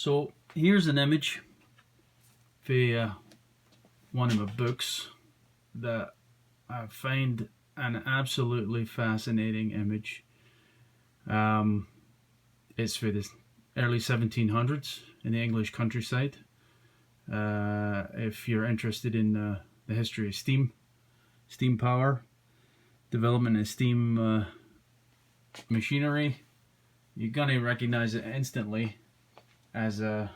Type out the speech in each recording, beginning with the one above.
So here's an image for one of my books that I find an absolutely fascinating image. It's for the early 1700s in the English countryside. If you're interested in the history of steam power, development of steam machinery, you're gonna recognize it instantly as a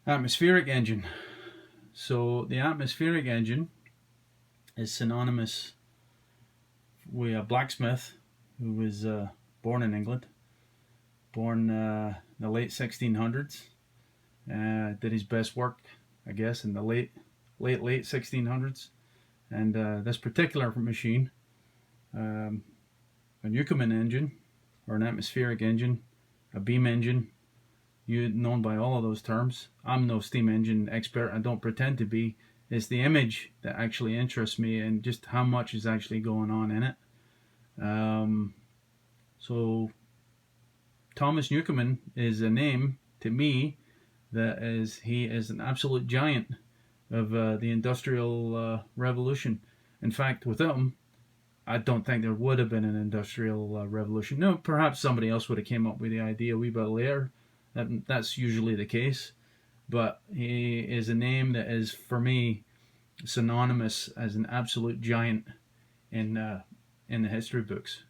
atmospheric engine. So the atmospheric engine is synonymous with a blacksmith who was born in England, born in the late 1600s. Did his best work, I guess, in the late 1600s. And this particular machine, a Newcomen engine, or an atmospheric engine, a beam engine, known by all of those terms. I'm no steam engine expert, I don't pretend to be. It's the image that actually interests me and just how much is actually going on in it. So Thomas Newcomen is a name to me that he is an absolute giant of the Industrial Revolution. In fact, without him, I don't think there would have been an Industrial Revolution. No, perhaps somebody else would have came up with the idea a wee bit later. That's usually the case. But he is a name that is, for me, synonymous as an absolute giant in the history books.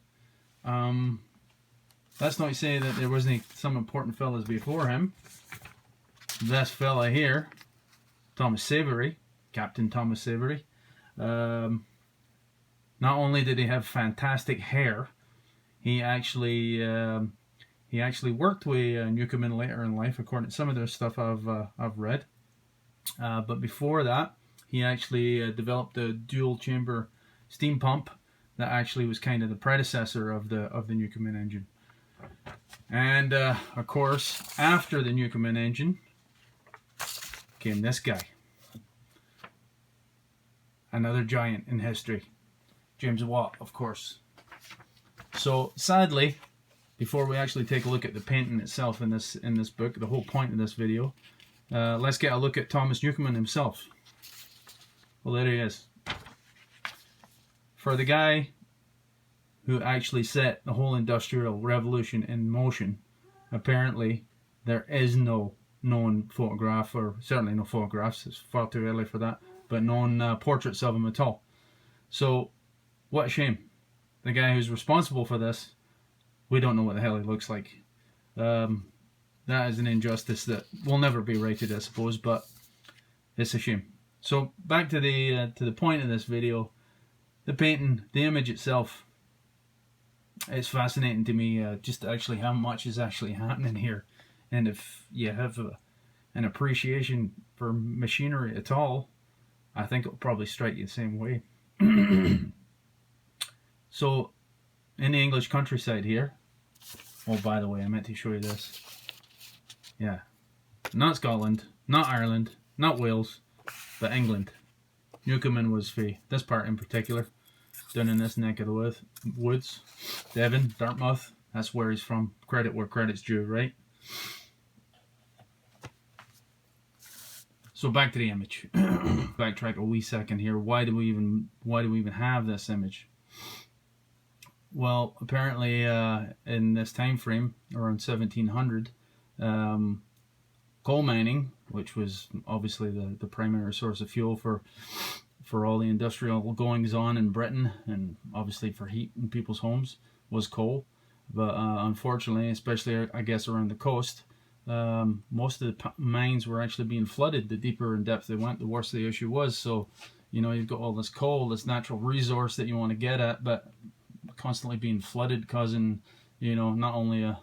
That's not to say that there wasn't some important fellas before him. This fella here, Thomas Savery, Captain Thomas Savery. Not only did he have fantastic hair, he actually worked with Newcomen later in life, according to some of the stuff I've read. But before that, he actually developed a dual chamber steam pump that actually was kind of the predecessor of the Newcomen engine. And of course, after the Newcomen engine came this guy, another giant in history, James Watt, of course. So sadly, before we actually take a look at the painting itself in this book, the whole point of this video, let's get a look at Thomas Newcomen himself. Well, there he is. For the guy who actually set the whole Industrial Revolution in motion, apparently there is no known photograph, or certainly no photographs, it's far too early for that, but known portraits of him at all. So, what a shame. The guy who's responsible for this, we don't know what the hell he looks like. That is an injustice that will never be righted, I suppose, but it's a shame. So back to the point of this video, the painting, the image itself. It's fascinating to me, just actually how much is actually happening here, and if you have an appreciation for machinery at all, I think it'll probably strike you the same way. So, in the English countryside here. Oh, by the way, I meant to show you this. Yeah, not Scotland, not Ireland, not Wales, but England. Newcomen was for this part in particular, down in this neck of the woods. Devon, Dartmouth, that's where he's from. Credit where credit's due, right? So back to the image. Backtrack a wee second here. Why do we even have this image? Well, apparently in this time frame, around 1700, coal mining, which was obviously the primary source of fuel for all the industrial goings on in Britain, and obviously for heat in people's homes, was coal. But unfortunately, especially I guess around the coast, most of the mines were actually being flooded. The deeper in depth they went, the worse the issue was. So, you know, you've got all this coal, this natural resource that you want to get at, but constantly being flooded, causing, you know, not only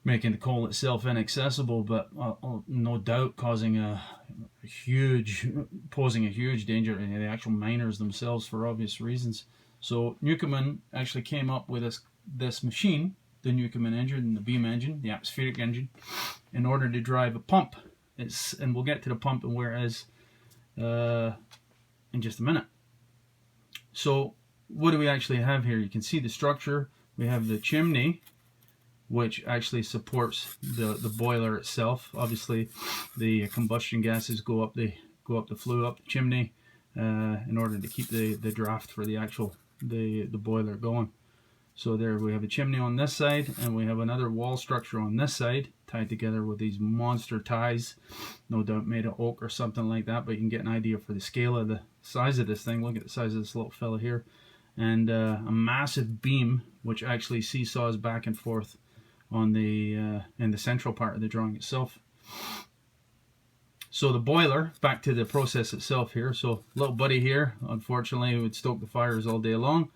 making the coal itself inaccessible, but no doubt posing a huge danger to the actual miners themselves for obvious reasons. So Newcomen actually came up with this machine, the Newcomen engine, the beam engine, the atmospheric engine, in order to drive a pump. And we'll get to the pump and where it is in just a minute. So what do we actually have here? You can see the structure. We have the chimney, which actually supports the boiler itself. Obviously, the combustion gases go up the flue up the chimney in order to keep the draft for the actual the boiler going. So there we have a chimney on this side, and we have another wall structure on this side, tied together with these monster ties, no doubt made of oak or something like that, but you can get an idea for the scale of the size of this thing. Look at the size of this little fella here. And a massive beam, which actually seesaws back and forth on the in the central part of the drawing itself. So the boiler, back to the process itself here. So little buddy here, unfortunately, would stoke the fires all day long,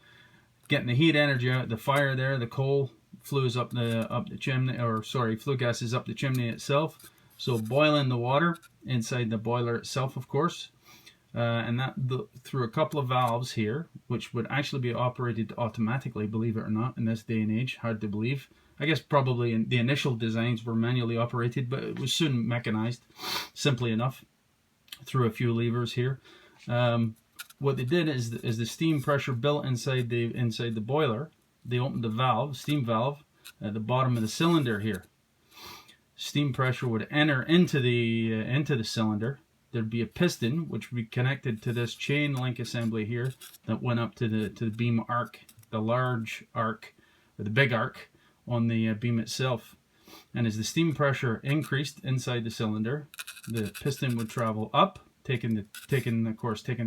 getting the heat energy out of the fire there. The coal flues up the chimney, or sorry, flue gases up the chimney itself. So boiling the water inside the boiler itself, of course, and that through a couple of valves here, which would actually be operated automatically, believe it or not, in this day and age. Hard to believe. I guess probably the initial designs were manually operated, but it was soon mechanized, simply enough, through a few levers here. What they did is the steam pressure built inside the boiler, they opened the valve, steam valve, at the bottom of the cylinder here. Steam pressure would enter into the cylinder. There'd be a piston which would be connected to this chain link assembly here that went up to the beam arc, the large arc, or the big arc on the beam itself. And as the steam pressure increased inside the cylinder, the piston would travel up, taking the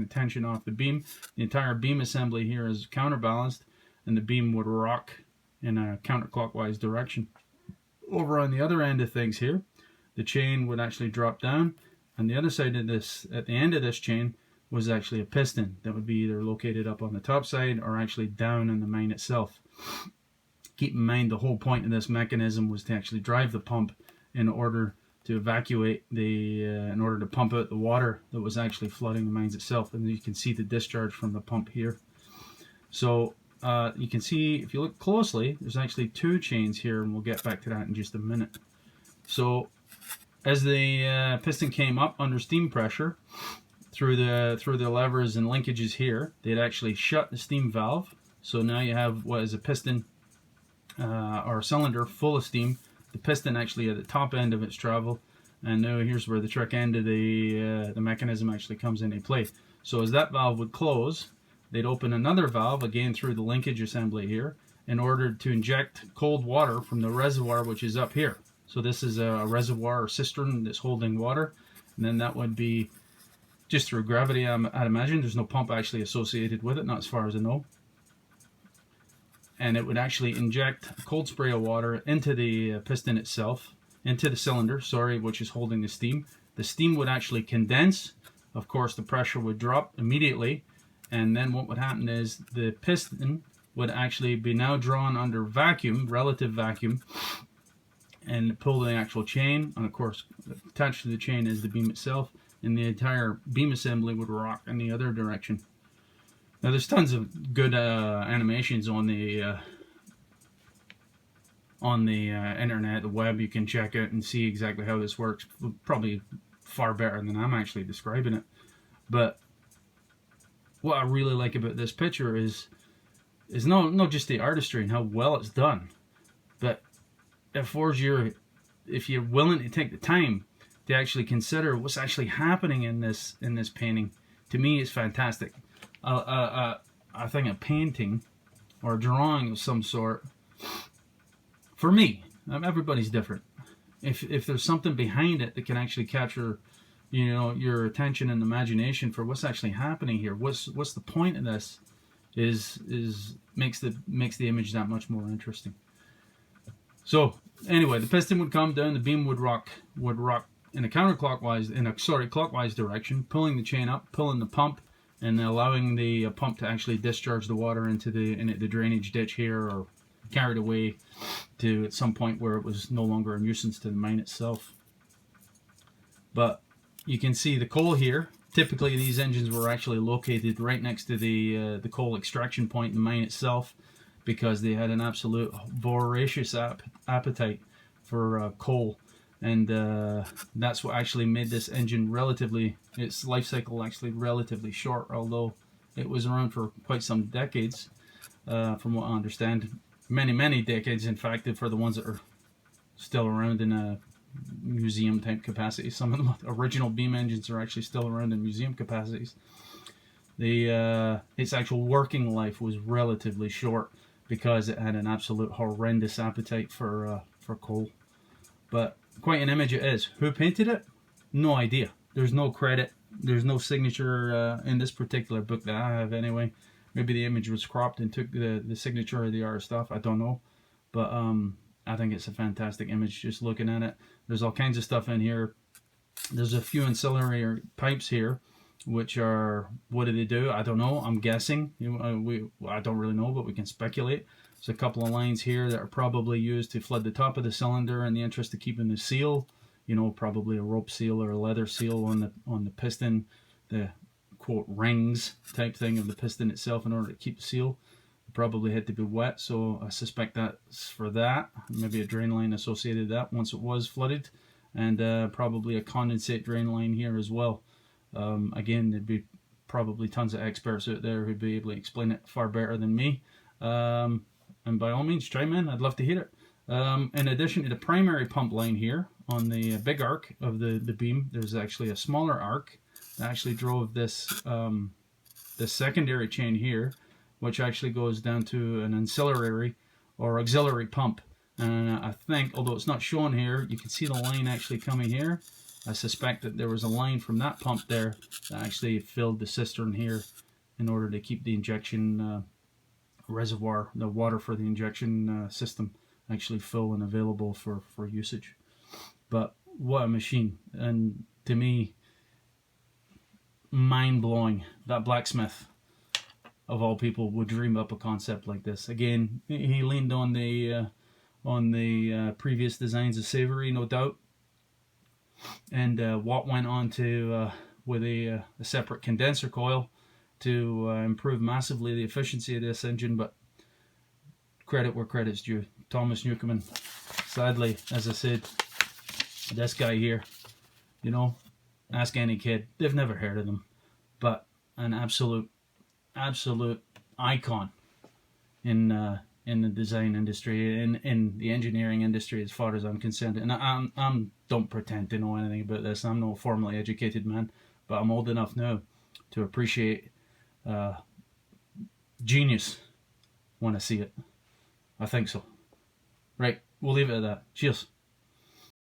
tension off the beam. The entire beam assembly here is counterbalanced, and the beam would rock in a counterclockwise direction. Over on the other end of things here, the chain would actually drop down, and the other side of this, at the end of this chain, was actually a piston that would be either located up on the top side or actually down in the mine itself. Keep in mind, the whole point of this mechanism was to actually drive the pump in order to evacuate in order to pump out the water that was actually flooding the mines itself. And you can see the discharge from the pump here. So you can see, if you look closely, there's actually two chains here, and we'll get back to that in just a minute. So as the piston came up under steam pressure through the levers and linkages here, they'd actually shut the steam valve. So now you have what is a piston or a cylinder full of steam. The piston actually at the top end of its travel, and now here's where the trick end of the mechanism actually comes into play. So as that valve would close, they'd open another valve again through the linkage assembly here in order to inject cold water from the reservoir, which is up here. So this is a reservoir or cistern that's holding water, and then that would be just through gravity, I'd imagine. There's no pump actually associated with it, not as far as I know. And it would actually inject a cold spray of water into the piston itself, into the cylinder, sorry, which is holding the steam. The steam would actually condense. Of course, the pressure would drop immediately, and then what would happen is the piston would actually be now drawn under vacuum, relative vacuum, and pull the actual chain. And of course, attached to the chain is the beam itself, and the entire beam assembly would rock in the other direction. Now there's tons of good animations on the internet, the web. You can check out and see exactly how this works. Probably far better than I'm actually describing it. But what I really like about this picture is not just the artistry and how well it's done, but if you're willing to take the time to actually consider what's actually happening in this painting. To me, it's fantastic. I think a painting or a drawing of some sort, for me, everybody's different. If there's something behind it that can actually capture, your attention and imagination for what's actually happening here, what's the point of this, makes the image that much more interesting. So anyway, the piston would come down, the beam would rock in a clockwise direction, pulling the chain up, pulling the pump, and allowing the pump to actually discharge the water into the drainage ditch here, or carried away to at some point where it was no longer a nuisance to the mine itself. But you can see the coal here. Typically these engines were actually located right next to the coal extraction point in the mine itself, because they had an absolute voracious appetite for coal. And that's what actually made this engine its life cycle actually relatively short, although it was around for quite some decades, from what I understand. many decades, in fact, for the ones that are still around in a museum type capacity. Some of the original beam engines are actually still around in museum capacities. Its actual working life was relatively short because it had an absolute horrendous appetite for coal. But quite an image it is. Who painted it? No idea. There's no credit. There's no signature in this particular book that I have anyway. Maybe the image was cropped and took the signature of the artist off. I don't know. But I think it's a fantastic image just looking at it. There's all kinds of stuff in here. There's a few ancillary pipes here, which are, what do they do? I don't know. I'm guessing. I don't really know, but we can speculate. There's a couple of lines here that are probably used to flood the top of the cylinder in the interest of keeping the seal. You know, probably a rope seal or a leather seal on the piston, the quote rings type thing of the piston itself in order to keep the seal. It probably had to be wet, so I suspect that's for that. Maybe a drain line associated with that once it was flooded, and probably a condensate drain line here as well. Again, there'd be probably tons of experts out there who'd be able to explain it far better than me. And by all means, chime in. I'd love to hear it. In addition to the primary pump line here on the big arc of the beam, there's actually a smaller arc that actually drove this secondary chain here, which actually goes down to an ancillary or auxiliary pump. And I think, although it's not shown here, you can see the line actually coming here. I suspect that there was a line from that pump there that actually filled the cistern here in order to keep the injection reservoir, the water for the injection system, actually full and available for usage. But what a machine. And to me, mind-blowing that blacksmith of all people would dream up a concept like this. Again, he leaned on the previous designs of Savory, no doubt, and Watt went on to with a separate condenser coil to improve massively the efficiency of this engine. But credit where credit's due. Thomas Newcomen, sadly, as I said, this guy here, you know, ask any kid, they've never heard of them, but an absolute icon in the design industry, in the engineering industry, as far as I'm concerned. And I don't pretend to know anything about this. I'm no formally educated man, but I'm old enough now to appreciate genius when I see it. I think so. Right, we'll leave it at that. Cheers.